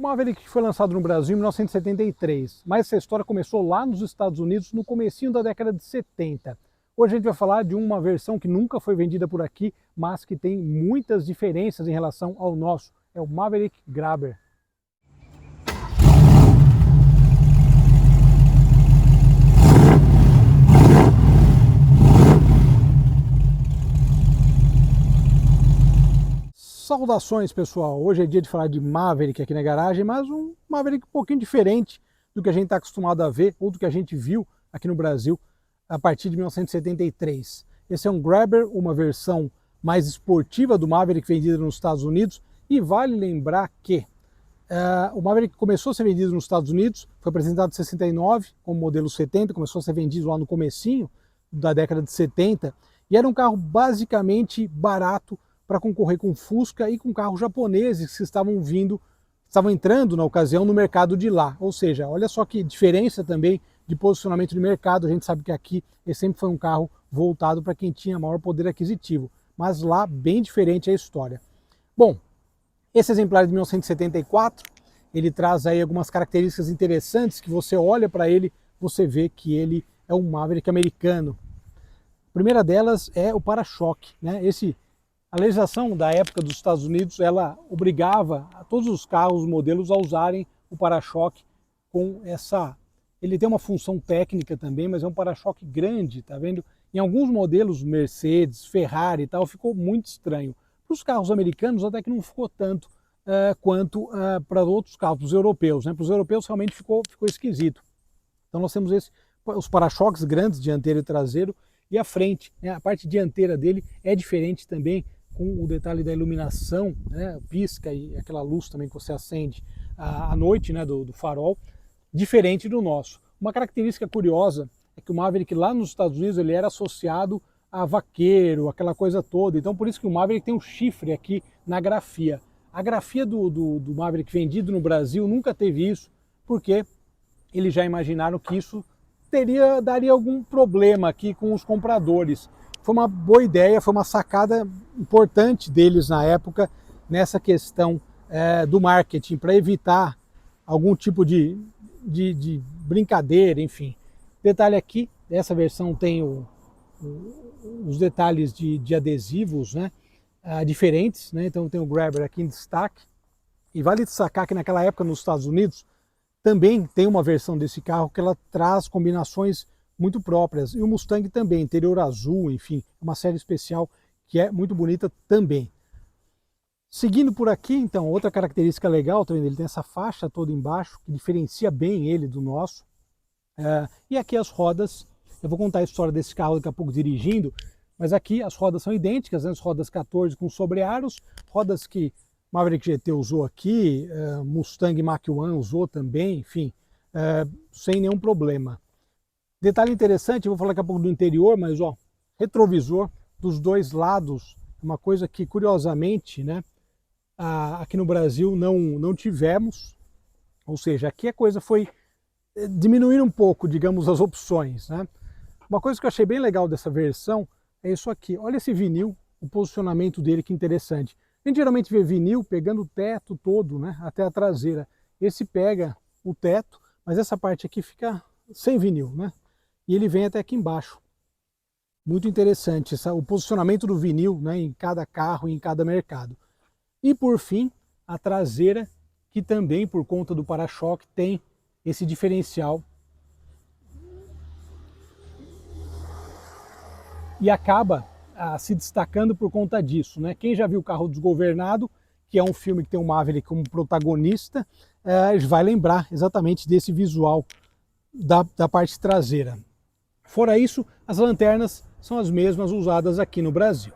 O Maverick foi lançado no Brasil em 1973, mas essa história começou lá nos Estados Unidos no comecinho da década de 70. Hoje a gente vai falar de uma versão que nunca foi vendida por aqui, mas que tem muitas diferenças em relação ao nosso. É o Maverick Grabber. Saudações, pessoal! Hoje é dia de falar de Maverick aqui na garagem, mas um Maverick um pouquinho diferente do que a gente está acostumado a ver ou do que a gente viu aqui no Brasil a partir de 1973. Esse é um Grabber, uma versão mais esportiva do Maverick vendida nos Estados Unidos, e vale lembrar que o Maverick começou a ser vendido nos Estados Unidos, foi apresentado em 69 como modelo 70, começou a ser vendido lá no comecinho da década de 70, e era um carro basicamente barato para concorrer com Fusca e com carros japoneses que estavam entrando na ocasião no mercado de lá. Ou seja, olha só que diferença também de posicionamento de mercado. A gente sabe que aqui ele sempre foi um carro voltado para quem tinha maior poder aquisitivo, mas lá bem diferente a história. Bom, esse exemplar de 1974, ele traz aí algumas características interessantes que você olha para ele, você vê que ele é um Maverick americano. A primeira delas é o para-choque, né? A legislação da época dos Estados Unidos, ela obrigava a todos os carros, modelos, a usarem o para-choque com essa... Ele tem uma função técnica também, mas é um para-choque grande, tá vendo? Em alguns modelos, Mercedes, Ferrari e tal, ficou muito estranho. Para os carros americanos até que não ficou tanto quanto para outros carros, para os europeus, né? Para os europeus realmente ficou esquisito. Então nós temos os para-choques grandes, dianteiro e traseiro, e a frente, né? A parte dianteira dele é diferente também, com o detalhe da iluminação, né, pisca e aquela luz também que você acende à noite, né, do farol, diferente do nosso. Uma característica curiosa é que o Maverick lá nos Estados Unidos ele era associado a vaqueiro, aquela coisa toda, então por isso que o Maverick tem um chifre aqui na grafia. A grafia do Maverick vendido no Brasil nunca teve isso, porque eles já imaginaram que isso daria algum problema aqui com os compradores. Foi uma boa ideia, foi uma sacada importante deles na época nessa questão do marketing, para evitar algum tipo de brincadeira, enfim. Detalhe aqui, essa versão tem os detalhes de adesivos, né, diferentes, né? Então tem o Grabber aqui em destaque, e vale destacar que naquela época nos Estados Unidos também tem uma versão desse carro que ela traz combinações muito próprias, e o Mustang também, interior azul, enfim, uma série especial que é muito bonita também. Seguindo por aqui, então, outra característica legal, tá vendo? Ele tem essa faixa toda embaixo, que diferencia bem ele do nosso. E aqui as rodas, eu vou contar a história desse carro daqui a pouco dirigindo, mas aqui as rodas são idênticas, né? As rodas 14 com sobrearos, rodas que Maverick GT usou aqui, Mustang Mach-1 usou também, enfim, sem nenhum problema. Detalhe interessante, eu vou falar daqui a pouco do interior, mas ó, retrovisor dos dois lados, uma coisa que curiosamente, né, aqui no Brasil não tivemos, ou seja, aqui a coisa foi diminuir um pouco, digamos, as opções, né? Uma coisa que eu achei bem legal dessa versão é isso aqui, olha esse vinil, o posicionamento dele, que interessante. A gente geralmente vê vinil pegando o teto todo, né, até a traseira. Esse pega o teto, mas essa parte aqui fica sem vinil, né? E ele vem até aqui embaixo. Muito interessante o posicionamento do vinil, né, em cada carro e em cada mercado. E por fim, a traseira, que também por conta do para-choque tem esse diferencial. E acaba se destacando por conta disso, né? Quem já viu o Carro Desgovernado, que é um filme que tem o Maverick como protagonista, vai lembrar exatamente desse visual da parte traseira. Fora isso, as lanternas são as mesmas usadas aqui no Brasil.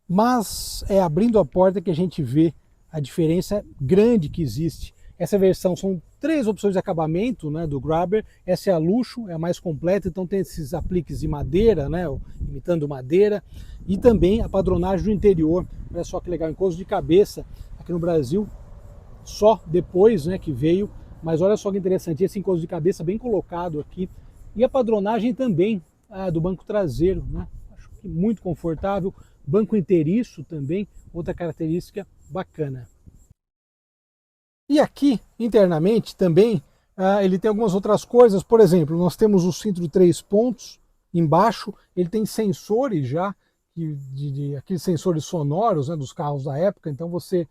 Mas é abrindo a porta que a gente vê a diferença grande que existe. Essa versão são 3 opções de acabamento, né, do Grabber. Essa é a luxo, é a mais completa, então tem esses apliques de madeira, né, imitando madeira, e também a padronagem do interior. Olha só que legal, encosto de cabeça aqui no Brasil, só depois, né, que veio, mas olha só que interessante, esse encosto de cabeça bem colocado aqui. E a padronagem também do banco traseiro, né? Acho que muito confortável. Banco inteiriço também, outra característica bacana. E aqui, internamente, também, ele tem algumas outras coisas. Por exemplo, nós temos o cinto de 3 pontos embaixo, ele tem sensores já, aqueles sensores sonoros, né, dos carros da época. Então você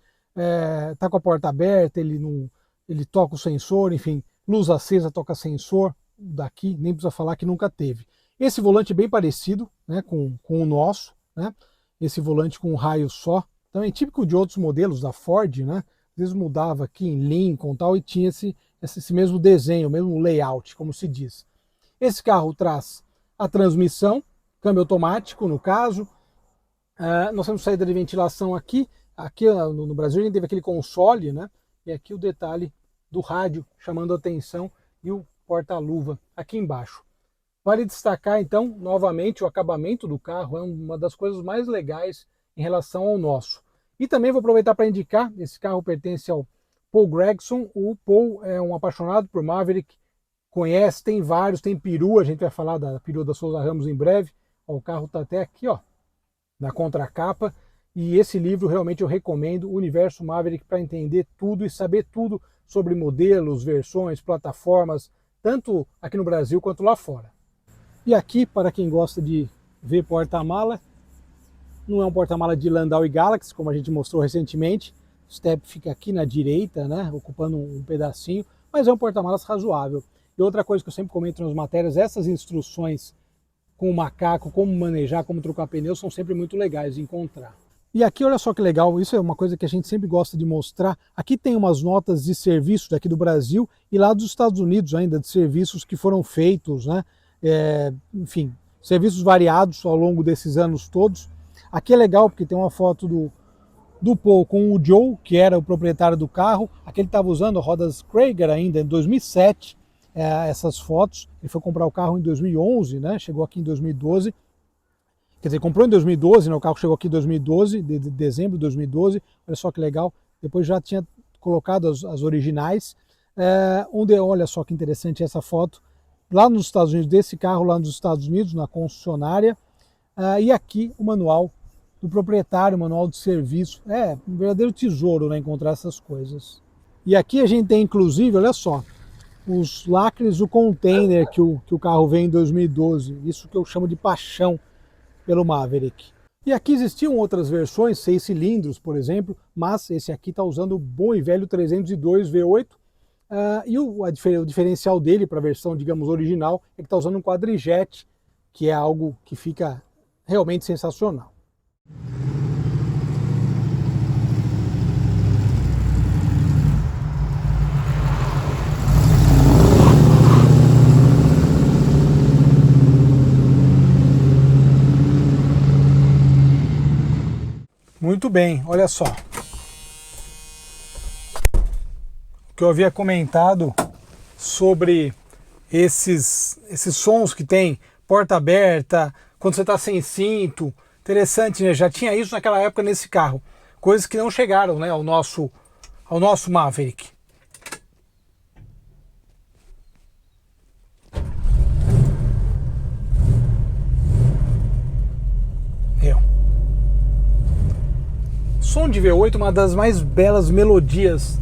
está com a porta aberta, ele toca o sensor, enfim, luz acesa toca sensor. Daqui nem precisa falar que nunca teve. Esse volante é bem parecido, né, com o nosso, né? Esse volante com um raio só, também típico de outros modelos da Ford, né? Às vezes mudava aqui em Lincoln e tal, e tinha esse mesmo desenho, o mesmo layout, como se diz. Esse carro traz a transmissão, câmbio automático no caso. Nós temos saída de ventilação aqui. Aqui no Brasil a gente teve aquele console, né? E aqui o detalhe do rádio chamando a atenção e o porta-luva aqui embaixo. Vale destacar então, novamente, o acabamento do carro é uma das coisas mais legais em relação ao nosso. E também vou aproveitar para indicar, esse carro pertence ao Paul Gregson. O Paul é um apaixonado por Maverick, conhece, tem vários, tem perua, a gente vai falar da perua da Souza Ramos em breve. Ó, o carro está até aqui, ó, na contracapa. E esse livro realmente eu recomendo, Universo Maverick, para entender tudo e saber tudo sobre modelos, versões, plataformas, tanto aqui no Brasil quanto lá fora. E aqui, para quem gosta de ver porta-mala, não é um porta-mala de Landau e Galaxy, como a gente mostrou recentemente. O step fica aqui na direita, né, ocupando um pedacinho, mas é um porta-malas razoável. E outra coisa que eu sempre comento nas matérias, essas instruções com o macaco, como manejar, como trocar pneu, são sempre muito legais de encontrar. E aqui, olha só que legal, isso é uma coisa que a gente sempre gosta de mostrar. Aqui tem umas notas de serviço daqui do Brasil e lá dos Estados Unidos ainda, de serviços que foram feitos, né? Enfim, serviços variados ao longo desses anos todos. Aqui é legal porque tem uma foto do Paul com o Joe, que era o proprietário do carro. Aqui ele estava usando rodas Krieger ainda, em 2007, essas fotos. Ele foi comprar o carro em 2011, né? Chegou aqui em 2012. Quer dizer, comprou em 2012, né? O carro chegou aqui em 2012, de dezembro de 2012. Olha só que legal. Depois já tinha colocado as originais. Olha só que interessante essa foto. Lá nos Estados Unidos, desse carro lá nos Estados Unidos, na concessionária. E aqui o manual do proprietário, o manual de serviço. É um verdadeiro tesouro, né, encontrar essas coisas. E aqui a gente tem, inclusive, olha só, os lacres do container que o carro veio em 2012. Isso que eu chamo de paixão pelo Maverick. E aqui existiam outras versões, 6 cilindros, por exemplo, mas esse aqui está usando o bom e velho 302 V8. E o diferencial dele para a versão, digamos, original, é que está usando um quadrijet, que é algo que fica realmente sensacional. Muito bem, olha só. O que eu havia comentado sobre esses sons que tem, porta aberta, quando você está sem cinto. Interessante, né? Já tinha isso naquela época nesse carro. Coisas que não chegaram, né, ao nosso Maverick. Som de V8, uma das mais belas melodias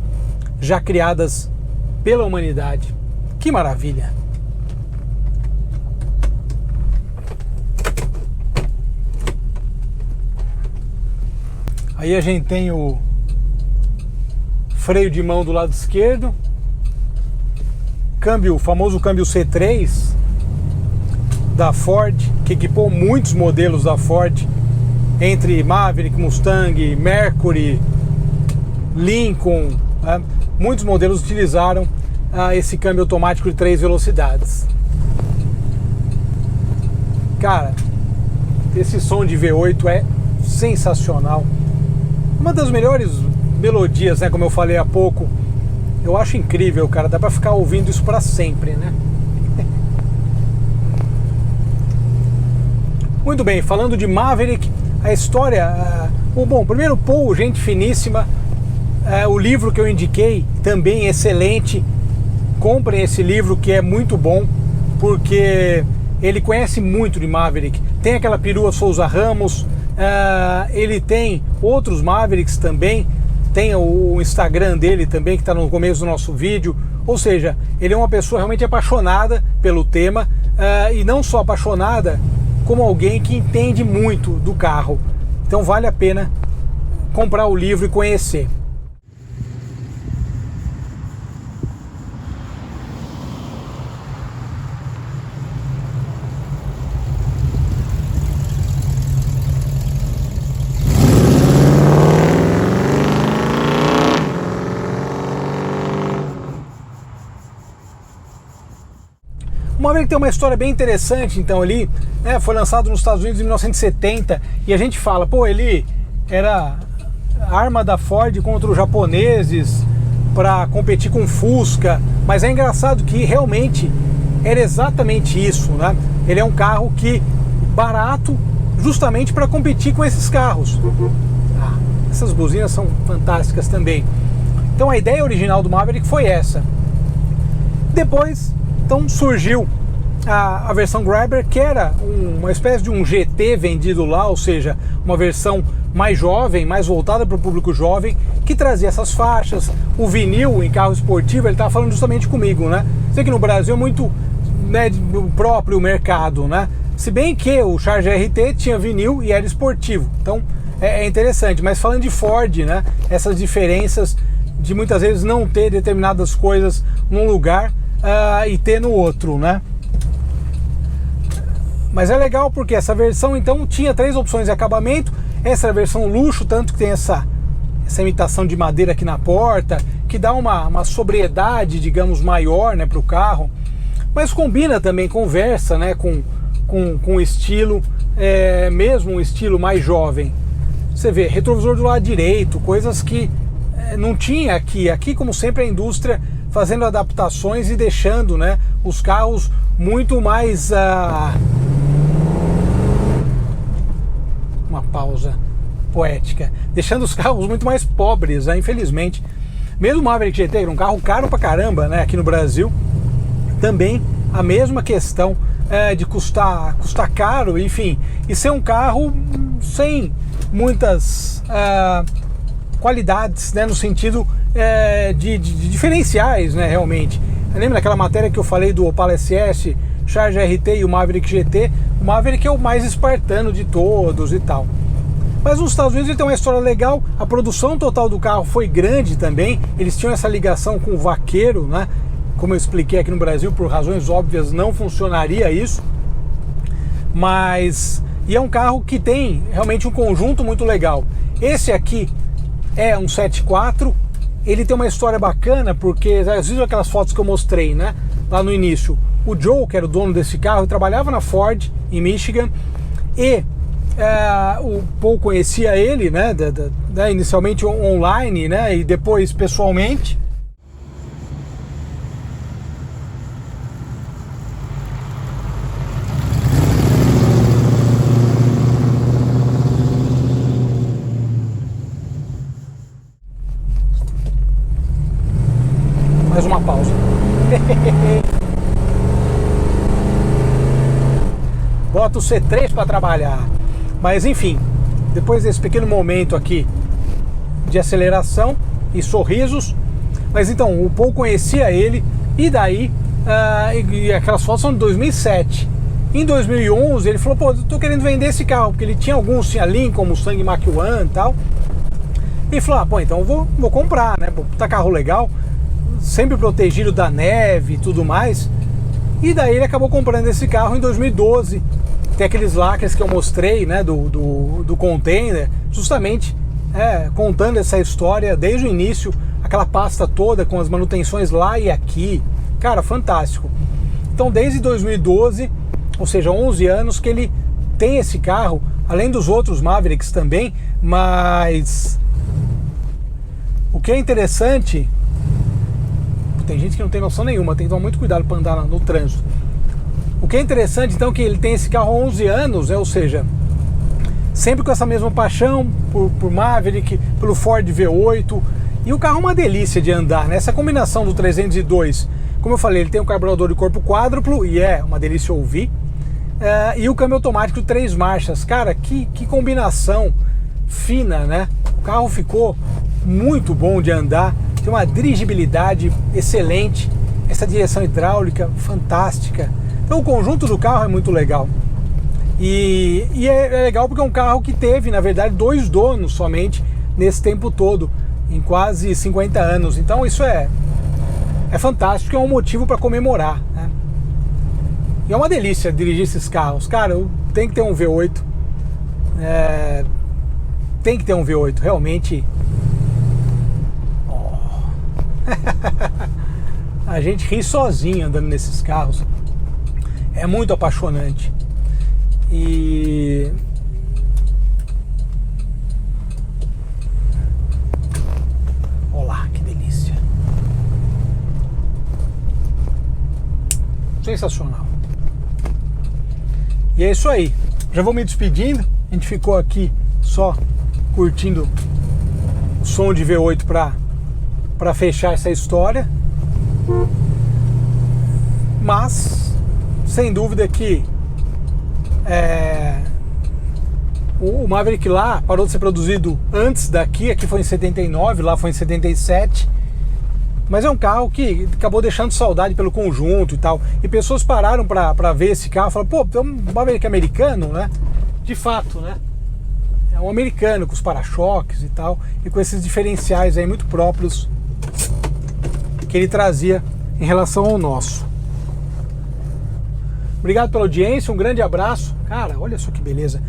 já criadas pela humanidade. Que maravilha! Aí a gente tem o freio de mão do lado esquerdo, o famoso câmbio C3 da Ford, que equipou muitos modelos da Ford, entre Maverick, Mustang, Mercury, Lincoln, né? Muitos modelos utilizaram esse câmbio automático de 3 velocidades. Cara, esse som de V8 é sensacional. Uma das melhores melodias, né, como eu falei há pouco. Eu acho incrível, cara, dá pra ficar ouvindo isso pra sempre, né? Muito bem, falando de Maverick, a história, primeiro Paul, gente finíssima, o livro que eu indiquei, também excelente, comprem esse livro que é muito bom, porque ele conhece muito de Maverick, tem aquela perua Souza Ramos, ele tem outros Mavericks também, tem o Instagram dele também, que está no começo do nosso vídeo. Ou seja, ele é uma pessoa realmente apaixonada pelo tema, e não só apaixonada, como alguém que entende muito do carro. Então vale a pena comprar o livro e conhecer. O Maverick tem uma história bem interessante, então ali, né, foi lançado nos Estados Unidos em 1970 e a gente fala, pô, ele era arma da Ford contra os japoneses para competir com o Fusca, mas é engraçado que realmente era exatamente isso, né? Ele é um carro que barato justamente para competir com esses carros. Essas buzinas são fantásticas também. Então a ideia original do Maverick foi essa. Depois, então, surgiu a versão Grabber, que era uma espécie de um GT vendido lá, ou seja, uma versão mais jovem, mais voltada para o público jovem, que trazia essas faixas, o vinil em carro esportivo. Ele estava falando justamente comigo, né? Sei que no Brasil é muito, né, do próprio mercado, né? Se bem que o Charger RT tinha vinil e era esportivo, então é interessante. Mas falando de Ford, né, essas diferenças de muitas vezes não ter determinadas coisas num lugar e ter no outro, né? Mas é legal porque essa versão então tinha 3 opções de acabamento. Essa é a versão luxo, tanto que tem essa imitação de madeira aqui na porta, que dá uma sobriedade, digamos, maior, né, para o carro. Mas combina também, conversa, né, com o estilo, mesmo um estilo mais jovem. Você vê, retrovisor do lado direito, coisas que não tinha aqui. Aqui, como sempre, a indústria fazendo adaptações e deixando, né, os carros muito mais... Uma pausa poética. Deixando os carros muito mais pobres, né, infelizmente. Mesmo o Maverick GT, era um carro caro pra caramba, né, aqui no Brasil, também a mesma questão de custar caro, enfim, e ser um carro sem muitas qualidades, né, no sentido de diferenciais, né, realmente. Lembra daquela matéria que eu falei do Opala SS, Charger RT e o Maverick GT? O Maverick é o mais espartano de todos e tal. Mas nos Estados Unidos ele tem uma história legal. A produção total do carro foi grande também. Eles tinham essa ligação com o vaqueiro, né? Como eu expliquei aqui no Brasil, por razões óbvias não funcionaria isso. E é um carro que tem realmente um conjunto muito legal. Esse aqui é um 7.4. Ele tem uma história bacana, porque às vezes aquelas fotos que eu mostrei, né, lá no início, o Joe, que era o dono desse carro, ele trabalhava na Ford em Michigan, e o Paul conhecia ele, né, inicialmente online, né, e depois pessoalmente. Mais uma pausa. Bota o C3 para trabalhar. Mas enfim, depois desse pequeno momento aqui de aceleração e sorrisos. Mas então, o Paul conhecia ele, e daí e aquelas fotos são de 2007. Em 2011 ele falou, pô, eu tô querendo vender esse carro, porque ele tinha alguns, tinha Lincoln, Mustang Mach-1 e tal. E falou, pô, então eu vou comprar, né? Tá carro legal, sempre protegido da neve e tudo mais. E daí ele acabou comprando esse carro em 2012. Tem aqueles lacres que eu mostrei, né, do container, justamente contando essa história desde o início, aquela pasta toda com as manutenções lá e aqui. Cara, fantástico. Então desde 2012, ou seja, 11 anos que ele tem esse carro, além dos outros Mavericks também. Mas o que é interessante, tem gente que não tem noção nenhuma, tem que tomar muito cuidado para andar no trânsito. O que é interessante, então, é que ele tem esse carro há 11 anos, ou seja, sempre com essa mesma paixão por Maverick, pelo Ford V8, e o carro é uma delícia de andar, né? Essa combinação do 302, como eu falei, ele tem um carburador de corpo quádruplo, e é uma delícia ouvir, e o câmbio automático de 3 marchas. Cara, que combinação fina, né? O carro ficou muito bom de andar, tem uma dirigibilidade excelente, essa direção hidráulica fantástica. Então o conjunto do carro é muito legal. E é legal porque é um carro que teve, na verdade, 2 donos somente nesse tempo todo, em quase 50 anos. Então isso é fantástico, é um motivo para comemorar, né? E é uma delícia dirigir esses carros. Cara, tem que ter um V8. Tem que ter um V8, realmente. Oh. A gente ri sozinho andando nesses carros. É muito apaixonante. E olá, que delícia. Sensacional. E é isso aí. Já vou me despedindo. A gente ficou aqui só curtindo o som de V8 para fechar essa história. Mas sem dúvida que o Maverick lá parou de ser produzido antes daqui. Aqui foi em 79, lá foi em 77. Mas é um carro que acabou deixando saudade pelo conjunto e tal. E pessoas pararam para ver esse carro e falaram, pô, é um Maverick americano, né? De fato, né? É um americano com os para-choques e tal. E com esses diferenciais aí muito próprios que ele trazia em relação ao nosso. Obrigado pela audiência, um grande abraço. Cara, olha só que beleza.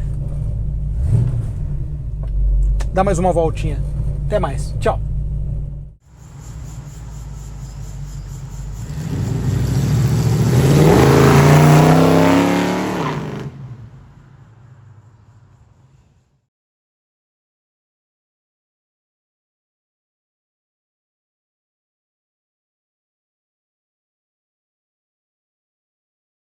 Dá mais uma voltinha. Até mais. Tchau.